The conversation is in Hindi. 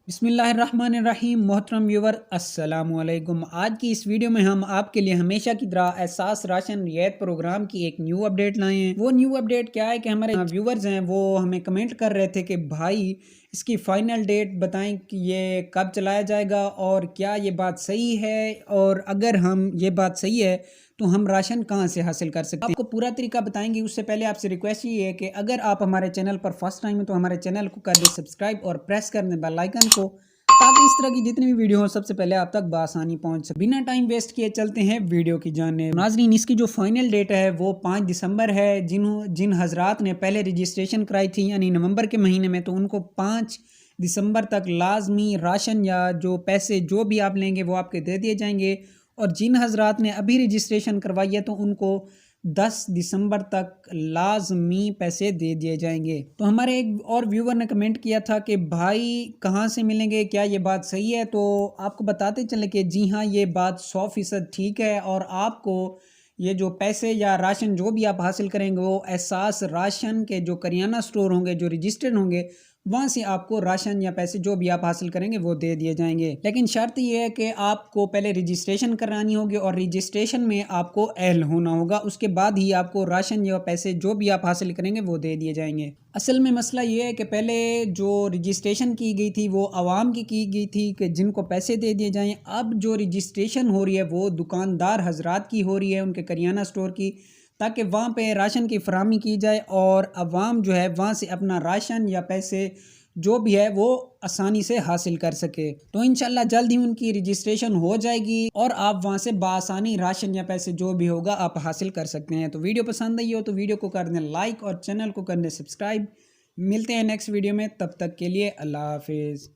बिस्मिल्लाहिर्रहमानिर्रहीम। मोहतरम व्यूवर अस्सलाम वालेकुम। आज की इस वीडियो में हम आपके लिए हमेशा की तरह एहसास राशन रियायत प्रोग्राम की एक न्यू अपडेट लाए हैं। वो न्यू अपडेट क्या है कि हमारे व्यूवर्स हैं वो हमें कमेंट कर रहे थे कि भाई इसकी फाइनल डेट बताएं कि ये कब चलाया जाएगा और क्या ये बात सही है, और अगर हम ये बात सही है तो हम राशन कहाँ से हासिल कर सकते हैं। आपको पूरा तरीका बताएंगे। उससे पहले आपसे रिक्वेस्ट ये है कि अगर आप हमारे चैनल पर फर्स्ट टाइम है तो हमारे चैनल को कर दें सब्सक्राइब और प्रेस कर दें बेल आइकन को, ताकि इस तरह की जितनी भी वीडियो हो सबसे पहले आप तक बआसानी पहुंच सके। बिना टाइम वेस्ट किए चलते हैं वीडियो की जाने। नाजरीन, इसकी जो फाइनल डेट है वो 5 दिसंबर है। जिन हजरात ने पहले रजिस्ट्रेशन कराई थी यानी नवंबर के महीने में, तो उनको 5 दिसंबर तक लाजमी राशन या जो पैसे जो भी आप लेंगे वो आपके दे दिए जाएंगे। और जिन हजरात ने अभी रजिस्ट्रेशन करवाई है तो उनको 10 दिसंबर तक लाजमी पैसे दे दिए जाएंगे। तो हमारे एक और व्यूवर ने कमेंट किया था कि भाई कहाँ से मिलेंगे, क्या ये बात सही है? तो आपको बताते चले कि जी हाँ, ये बात 100% ठीक है। और आपको ये जो पैसे या राशन जो भी आप हासिल करेंगे वो एहसास राशन के जो करियाना स्टोर होंगे, जो रजिस्टर्ड होंगे, वहाँ से आपको राशन या पैसे जो भी आप हासिल करेंगे वो दे दिए जाएंगे। लेकिन शर्त ये है कि आपको पहले रजिस्ट्रेशन करानी होगी और रजिस्ट्रेशन में आपको अहल होना होगा। उसके बाद ही आपको राशन या पैसे जो भी आप हासिल करेंगे वो दे दिए जाएंगे। असल में मसला ये है कि पहले जो रजिस्ट्रेशन की गई थी वो आवाम की गई थी कि जिनको पैसे दे दिए जाएं। अब जो रजिस्ट्रेशन हो रही है वो दुकानदार हजरात की हो रही है, उनके करियाना स्टोर की, ताकि वहाँ पे राशन की फराहमी की जाए और अवाम जो है वहाँ से अपना राशन या पैसे जो भी है वो आसानी से हासिल कर सके। तो इंशाल्लाह जल्द ही उनकी रजिस्ट्रेशन हो जाएगी और आप वहाँ से बासानी राशन या पैसे जो भी होगा आप हासिल कर सकते हैं। तो वीडियो पसंद आई हो तो वीडियो को कर दें लाइक और चैनल को कर दें सब्सक्राइब। मिलते हैं नेक्स्ट वीडियो में, तब तक के लिए अल्लाह हाफिज़।